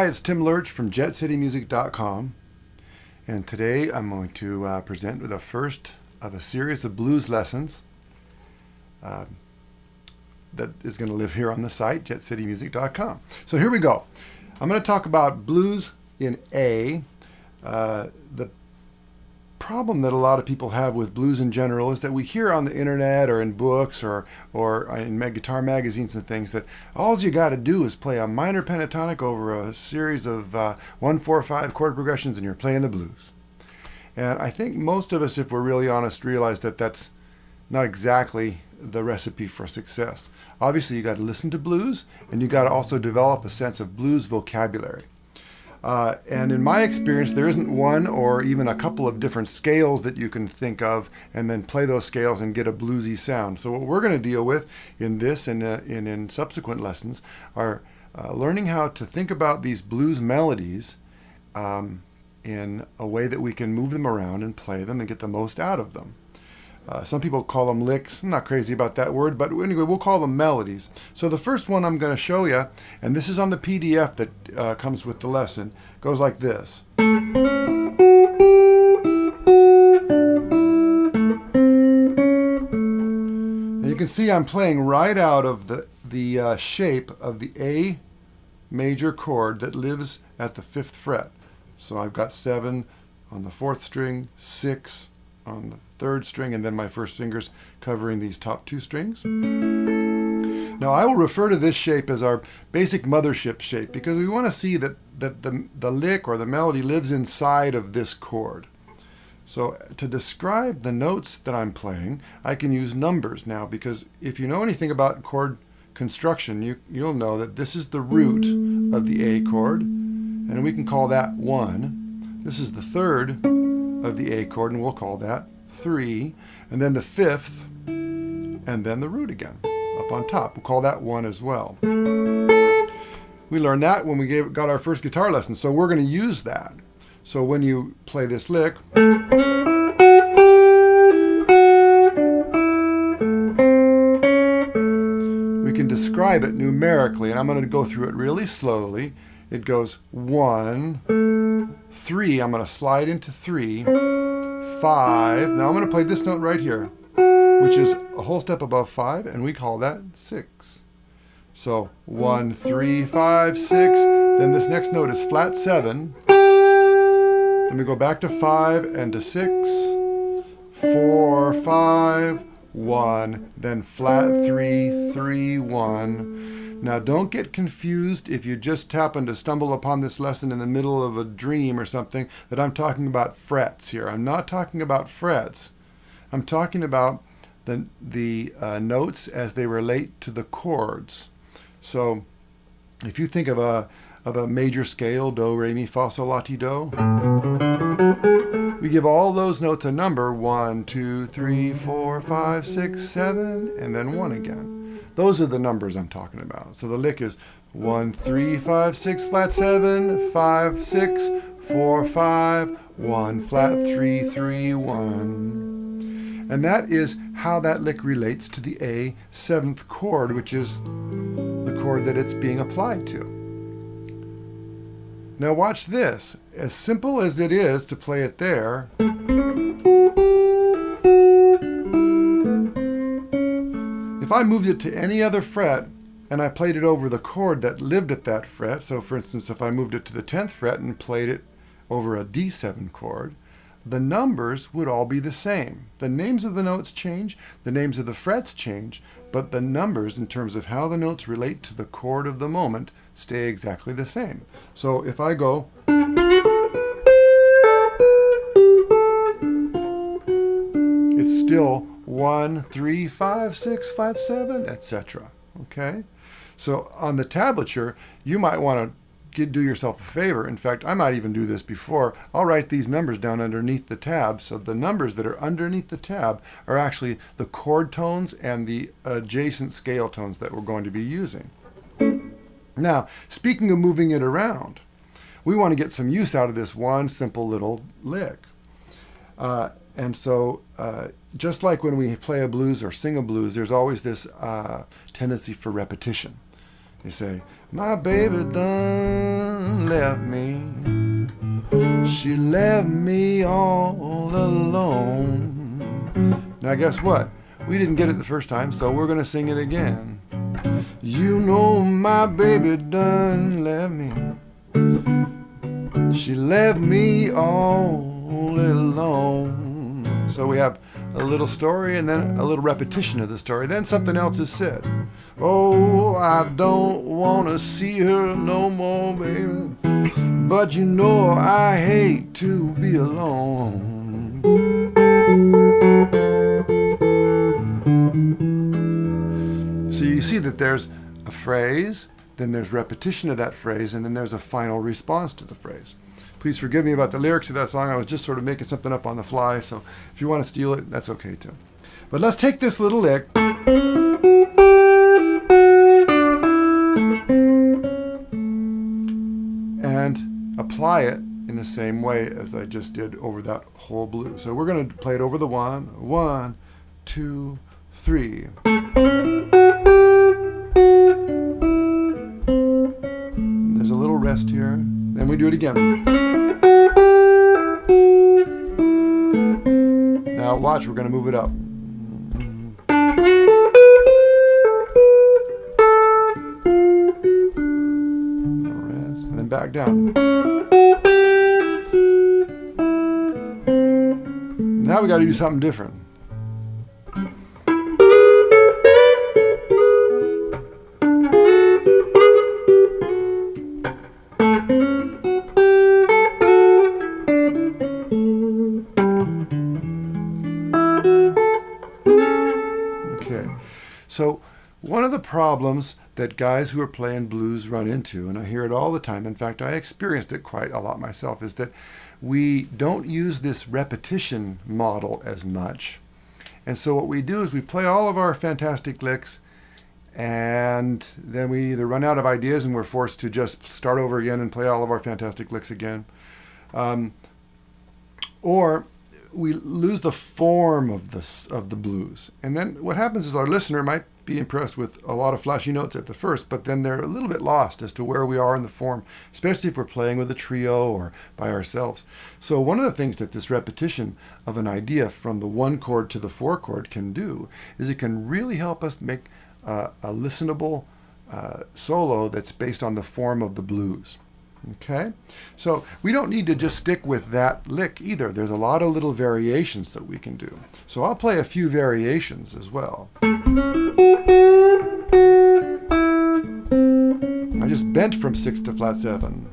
Hi, it's Tim Lerch from JetCityMusic.com, and today I'm going to present the first of a series of blues lessons that is going to live here on the site, JetCityMusic.com. So here we go. I'm going to talk about blues in A. The problem that a lot of people have with blues in general is that we hear on the internet or in books or in guitar magazines and things that all you got to do is play a minor pentatonic over a series of 1-4-5 chord progressions and you're playing the blues. And I think most of us, if we're really honest, realize that that's not exactly the recipe for success. Obviously, you got to listen to blues, and you got to also develop a sense of blues vocabulary. And in my experience, there isn't one or even a couple of different scales that you can think of and then play those scales and get a bluesy sound. So what we're going to deal with in this and in subsequent lessons are learning how to think about these blues melodies in a way that we can move them around and play them and get the most out of them. Some people call them licks. I'm not crazy about that word, but anyway, we'll call them melodies. So the first one I'm going to show you, and this is on the PDF that comes with the lesson, goes like this. Now you can see I'm playing right out of the shape of the A major chord that lives at the 5th fret. So I've got 7 on the 4th string, 6 on the 3rd string, and then my first finger's covering these top 2 strings. Now I will refer to this shape as our basic mothership shape because we want to see that the lick or the melody lives inside of this chord. So to describe the notes that I'm playing, I can use numbers now, because if you know anything about chord construction, you'll know that this is the root of the A chord, and we can call that 1. This is the 3rd of the A chord, and we'll call that 3, and then the 5th, and then the root again up on top. We'll call that 1 as well. We learned that when we got our first guitar lesson, so we're going to use that. So when you play this lick, we can describe it numerically, and I'm going to go through it really slowly. It goes 1, 3, I'm going to slide into 3, 5, now I'm going to play this note right here, which is a whole step above 5, and we call that 6. So 1, 3, 5, 6, then this next note is flat 7, then we go back to 5 and to 6, 4, 5, 1, then flat 3, 3, 1. Now don't get confused if you just happen to stumble upon this lesson in the middle of a dream or something that I'm talking about frets here. I'm not talking about frets. I'm talking about the notes as they relate to the chords. So if you think of a major scale, do, re, mi, fa, sol, la, ti, do, we give all those notes a number, 1, 2, 3, 4, 5, 6, 7, and then 1 again. Those are the numbers I'm talking about. So the lick is 1, 3, 5, 6, flat 7, 5, 6, 4, 5, 1, flat 3, 3, 1. And that is how that lick relates to the A 7th chord, which is the chord that it's being applied to. Now watch this. As simple as it is to play it there, if I moved it to any other fret and I played it over the chord that lived at that fret, so for instance if I moved it to the 10th fret and played it over a D7 chord, the numbers would all be the same. The names of the notes change, the names of the frets change, but the numbers in terms of how the notes relate to the chord of the moment stay exactly the same. So if I go, it's still 1, 3, 5, 6, flat 7, etc. Okay? So on the tablature, you might want to do yourself a favor. In fact, I might even do this before. I'll write these numbers down underneath the tab, so the numbers that are underneath the tab are actually the chord tones and the adjacent scale tones that we're going to be using. Now, speaking of moving it around, we want to get some use out of this one simple little lick. And so just like when we play a blues or sing a blues, there's always this tendency for repetition. You say, my baby done done left me. She left me all alone. Now guess what? We didn't get it the first time, so we're going to sing it again. You know my baby done left me. She left me all alone. So we have a little story and then a little repetition of the story. Then something else is said. Oh, I don't want to see her no more, baby. But you know I hate to be alone. So you see that there's a phrase, then there's repetition of that phrase, and then there's a final response to the phrase. Please forgive me about the lyrics of that song. I was just sort of making something up on the fly, so if you want to steal it, that's okay too. But let's take this little lick and apply it in the same way as I just did over that whole blues. So we're going to play it over the 1, 2, 3. There's a little rest here. Then we do it again. Now watch, we're going to move it up. Little rest, and then back down. Now we got to do something different. Okay, so one of the problems that guys who are playing blues run into, and I hear it all the time, in fact I experienced it quite a lot myself, is that we don't use this repetition model as much. And so what we do is we play all of our fantastic licks, and then we either run out of ideas and we're forced to just start over again and play all of our fantastic licks again, or we lose the form of the blues. And then what happens is our listener might be impressed with a lot of flashy notes at the first, but then they're a little bit lost as to where we are in the form, especially if we're playing with a trio or by ourselves. So one of the things that this repetition of an idea from the 1 chord to the 4 chord can do is it can really help us make a listenable solo that's based on the form of the blues. Okay, so we don't need to just stick with that lick either. There's a lot of little variations that we can do. So I'll play a few variations as well. I just bent from 6 to flat 7.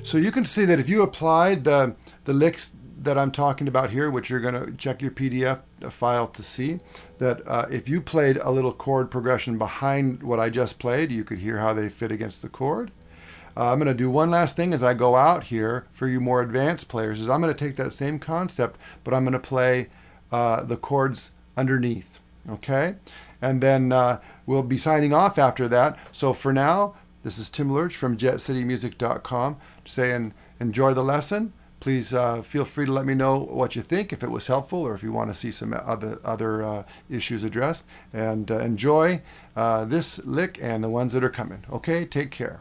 So you can see that if you applied the licks that I'm talking about here, which you're going to check your PDF file to see, that if you played a little chord progression behind what I just played, you could hear how they fit against the chord. I'm going to do one last thing as I go out here for you more advanced players, is I'm going to take that same concept, but I'm going to play the chords underneath, okay? And then we'll be signing off after that. So for now, this is Tim Lerch from JetCityMusic.com saying enjoy the lesson. Please feel free to let me know what you think, if it was helpful or if you want to see some other issues addressed. And enjoy this lick and the ones that are coming. Okay, take care.